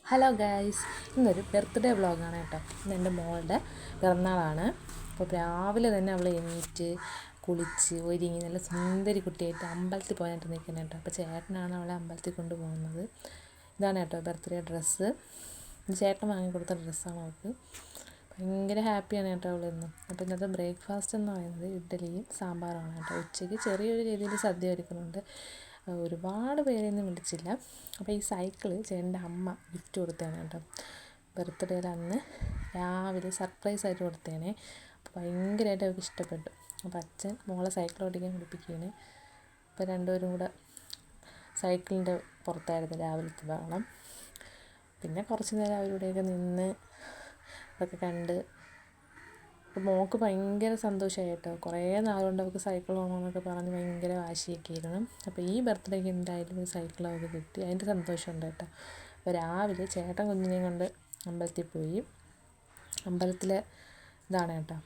Hello guys, ഇന്നൊരു birthday വ്ളോഗാണ് കേട്ടോ. ഇന്ന് എൻ്റെ മോളുടെ പിറന്നാളാണ്. അപ്പോൾ രാവിലെ തന്നെ അവൾ എണീറ്റ് കുളിച്ച് ഒരുങ്ങി നല്ല സുന്ദരി കുട്ടിയായിട്ട് അമ്പലത്തിൽ പോയിട്ട് നിൽക്കുന്നത് കേട്ടോ. അപ്പോൾ ചേട്ടനാണ് അവളെ അമ്പലത്തിൽ കൊണ്ടുപോകുന്നത്. ഇതാണ് കേട്ടോ ബർത്ത്ഡേ ഡ്രസ്സ്. ചേട്ടൻ വാങ്ങിക്കൊടുത്ത ഡ്രസ്സാണ് അവൾക്ക്. ഭയങ്കര ഹാപ്പിയാണ് കേട്ടോ അവൾ ഇന്ന്. അപ്പോൾ ഇന്നത്തെ ബ്രേക്ക്ഫാസ്റ്റ് എന്ന് പറയുന്നത് ഇഡ്ഡലിയും സാമ്പാറുമാണ് കേട്ടോ. ഉച്ചയ്ക്ക് ചെറിയൊരു രീതിയിൽ സദ്യ ഒരുക്കുന്നുണ്ട്. ഒരുപാട് പേരെയൊന്നും വിളിച്ചില്ല. അപ്പോൾ ഈ സൈക്കിള് ചേട്ടൻ്റെ അമ്മ ഗിഫ്റ്റ് കൊടുത്തതാണ് കേട്ടോ. ബർത്ത്ഡേയിൽ അന്ന് രാവിലെ സർപ്രൈസായിട്ട് കൊടുത്തേനെ. അപ്പോൾ ഭയങ്കരമായിട്ട് അവർക്ക് ഇഷ്ടപ്പെട്ടു. അപ്പോൾ അച്ഛൻ മോളെ സൈക്കിൾ ഓടിക്കാൻ പഠിപ്പിക്കുകയാണ്. അപ്പോൾ രണ്ടുപേരും കൂടെ സൈക്കിളിൻ്റെ പുറത്തായിരുന്നു രാവിലത്തെ ബഹളം. പിന്നെ കുറച്ച് നേരം അവരുടെയൊക്കെ നിന്ന് അതൊക്കെ കണ്ട്. അപ്പോൾ മോൾക്ക് ഭയങ്കര സന്തോഷമായി കേട്ടോ. കുറേ നാളുകൊണ്ട് അവൾക്ക് സൈക്കിൾ വേണമെന്നൊക്കെ പറഞ്ഞ് ഭയങ്കര വാശിയൊക്കെ ആയിരുന്നു. അപ്പോൾ ഈ ബർത്ത്ഡേക്ക് എന്തായാലും ഒരു സൈക്കിൾ അവൾക്ക് കിട്ടി. അതിൻ്റെ സന്തോഷമുണ്ട് കേട്ടോ. അപ്പോൾ രാവിലെ ചേട്ടൻ കുഞ്ഞിനെയും കൊണ്ട് അമ്പലത്തിൽ പോയി. അമ്പലത്തിലെ ഇതാണ് കേട്ടോ.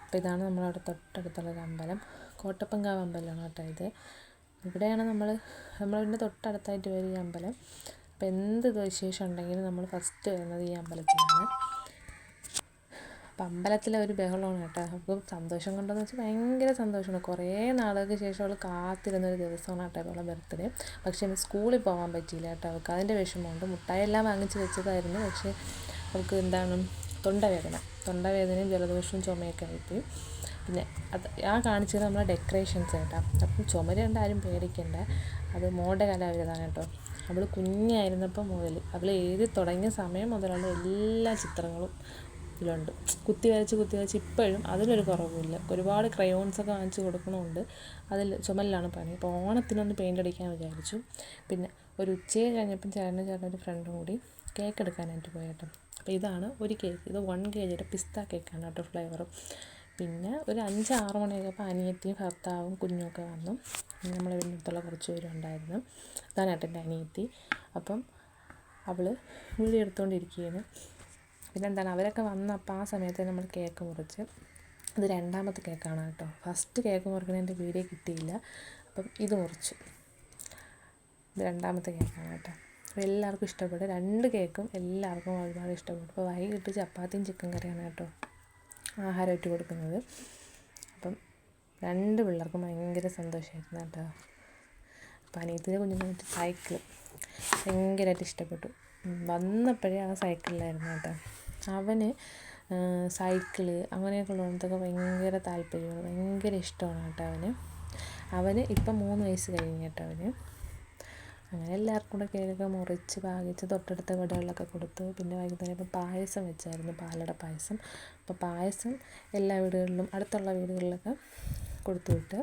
അപ്പോൾ ഇതാണ് നമ്മളവിടെ തൊട്ടടുത്തുള്ളൊരു അമ്പലം. കോട്ടപ്പൻകാവ് അമ്പലമാണ് കേട്ടോ ഇത്. ഇവിടെയാണ് നമ്മളിവിടെ തൊട്ടടുത്തായിട്ട് വരും ഈ അമ്പലം. അപ്പോൾ എന്ത് വിശേഷം ഉണ്ടെങ്കിലും നമ്മൾ ഫസ്റ്റ് വരുന്നത് ഈ അമ്പലത്തിലാണ്. അപ്പം അമ്പലത്തിലെ ഒരു ബഹളമാണ് കേട്ടോ. അപ്പോൾ സന്തോഷം കൊണ്ടെന്ന് വെച്ചാൽ ഭയങ്കര സന്തോഷമാണ്. കുറേ നാളുകൾക്ക് ശേഷം അവൾ കാത്തിരുന്നൊരു ദിവസമാണ് കേട്ടോ അവളുടെ ബർത്ത്ഡേ. പക്ഷേ സ്കൂളിൽ പോകാൻ പറ്റിയില്ല കേട്ടോ. അവൾക്ക് അതിൻ്റെ വിഷമമുണ്ട്. മുട്ടായെല്ലാം വാങ്ങിച്ച് വെച്ചതായിരുന്നു. പക്ഷേ അവൾക്ക് തൊണ്ടവേദനയും ജലദോഷവും ചുമയൊക്കെ ആയിപ്പോയി. പിന്നെ കാണിച്ചത് നമ്മളെ ഡെക്കറേഷൻസ് കേട്ടോ. അപ്പം ചുമരുണ്ട്, ആരും പേടിക്കണ്ട. അത് മോളുടെ കലാവിരുതാണ് കേട്ടോ. അവൾ കുഞ്ഞായിരുന്നപ്പോൾ മുതൽ അവൾ എഴുതി തുടങ്ങിയ സമയം മുതലുള്ള എല്ലാ ചിത്രങ്ങളും ഇതിലുണ്ട്. കുത്തി വരച്ച് ഇപ്പോഴും അതിലൊരു കുറവുമില്ല. ഒരുപാട് ക്രയോൺസൊക്കെ വാങ്ങിച്ച് കൊടുക്കണമുണ്ട്. അതിൽ ചുമലിലാണ് പണി. അപ്പോൾ ഓണത്തിനൊന്ന് പെയിൻ്റ് അടിക്കാൻ വിചാരിച്ചു. പിന്നെ ഒരു ഉച്ചയെ കഴിഞ്ഞപ്പം ചേട്ടനൊരു ഫ്രണ്ടും കൂടി കേക്ക് എടുക്കാനായിട്ട് പോയി കേട്ടോ. അപ്പോൾ ഇതാണ് ഒരു കേക്ക്. ഇത് 1 kg പിസ്ത കേക്കാണ് കേട്ടോ ഫ്ലേവറും. പിന്നെ ഒരു 5-6 മണിയൊക്കെ അനിയത്തിയും ഭർത്താവും കുഞ്ഞുമൊക്കെ വന്നു. നമ്മളെ വീടിനടുത്തുള്ള കുറച്ച് പേരും ഉണ്ടായിരുന്നു. ഇതാണ് കേട്ടോ എൻ്റെ അനിയത്തി. അപ്പം അവൾ വീഡിയോ എടുത്തുകൊണ്ടിരിക്കുകയാണ്. പിന്നെ അവരൊക്കെ വന്നപ്പോൾ ആ സമയത്ത് നമ്മൾ കേക്ക് മുറിച്ച്. ഇത് 2ാമത്തെ കേക്കാണ് കേട്ടോ. ഫസ്റ്റ് കേക്ക് മുറിക്കുന്നതിൻ്റെ വീഡിയോ കിട്ടിയില്ല. അപ്പം ഇത് മുറിച്ചു. ഇത് 2ാമത്തെ കേക്കാണ് കേട്ടോ. അപ്പോൾ എല്ലാവർക്കും ഇഷ്ടപ്പെട്ടു. 2 കേക്കും എല്ലാവർക്കും ഒരുപാട് ഇഷ്ടപ്പെട്ടു. അപ്പോൾ വൈകിട്ട് ചപ്പാത്തിയും ചിക്കൻ കറിയാണ് കേട്ടോ ആഹാരമായിട്ട് കൊടുക്കുന്നത്. അപ്പം 2 പിള്ളേർക്കും ഭയങ്കര സന്തോഷമായിരുന്നു കേട്ടോ. അപ്പോൾ അനിയത്തിൻ്റെ കുഞ്ഞിനായിട്ട് സൈക്കിൾ ഭയങ്കരമായിട്ട് ഇഷ്ടപ്പെട്ടു. വന്നപ്പോഴേ ആ സൈക്കിളിലായിരുന്നു കേട്ടോ. അവന് സൈക്കിള് അങ്ങനെയൊക്കെ ഉള്ളതൊക്കെ ഭയങ്കര താല്പര്യമാണ്, ഭയങ്കര ഇഷ്ടമാണ് കേട്ടോ അവന് ഇപ്പം 3 വയസ്സ് കഴിഞ്ഞ് കേട്ടോ അവന്. അങ്ങനെ എല്ലാവർക്കും കൂടെ കേക്കൊക്കെ മുറിച്ച് പാകിച്ച് തൊട്ടടുത്ത വീടുകളിലൊക്കെ കൊടുത്തു. പിന്നെ വൈകുന്നേരം ഇപ്പം പായസം വെച്ചായിരുന്നു, പാലട പായസം. അപ്പോൾ പായസം എല്ലാ വീടുകളിലും അടുത്തുള്ള വീടുകളിലൊക്കെ കൊടുത്തു വിട്ട്.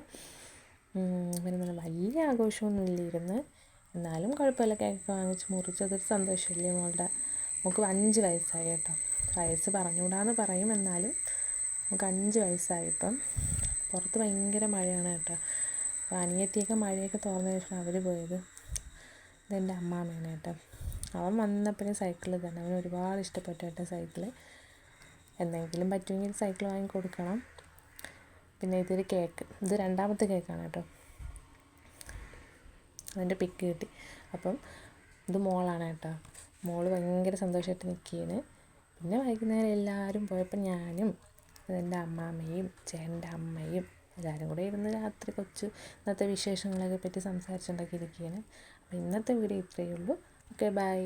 പിന്നെ വലിയ ആഘോഷമൊന്നും ഇല്ലായിരുന്നു. എന്നാലും കുഴപ്പമില്ല. കേക്കൊക്കെ വാങ്ങിച്ച് മുറിച്ച് അതൊരു സന്തോഷമില്ലേ. നമുക്ക് 5 വയസ്സായി കേട്ടോ. വയസ്സ് പറഞ്ഞുകൂടാന്ന് പറയും, എന്നാലും നമുക്ക് 5 വയസ്സായിപ്പം. പുറത്ത് ഭയങ്കര മഴയാണ് കേട്ടോ. അപ്പോൾ അനിയത്തിയൊക്കെ മഴയൊക്കെ തോർന്ന ശേഷം അവർ പോയത്. ഇതെൻ്റെ അമ്മാമ്മയാണ് കേട്ടോ. അവൻ വന്നപ്പോഴേ സൈക്കിൾ തന്നെ. അവന് ഒരുപാട് ഇഷ്ടപ്പെട്ടു കേട്ടോ സൈക്കിള്. എന്തെങ്കിലും പറ്റുമെങ്കിൽ സൈക്കിൾ വാങ്ങി കൊടുക്കണം. പിന്നെ ഇതൊരു കേക്ക്. ഇത് 2ാമത്തെ കേക്കാണ് കേട്ടോ. അതിൻ്റെ പിക്ക് കിട്ടി. അപ്പം ഇത് മോളാണ് കേട്ടോ. മോള് ഭയങ്കര സന്തോഷമായിട്ട് നിൽക്കുകയാണ്. പിന്നെ വൈകുന്നേരം എല്ലാവരും പോയപ്പോൾ ഞാനും എൻ്റെ അമ്മാമ്മയും ചേട്ടൻ്റെ അമ്മയും എല്ലാവരും കൂടെ ഇരുന്ന് രാത്രി ഇന്നത്തെ വിശേഷങ്ങളൊക്കെ പറ്റി സംസാരിച്ചുണ്ടാക്കിയിരിക്കുകയാണ്. അപ്പോൾ ഇന്നത്തെ വീഡിയോ ഇത്രയേ ഉള്ളൂ. Okay, by.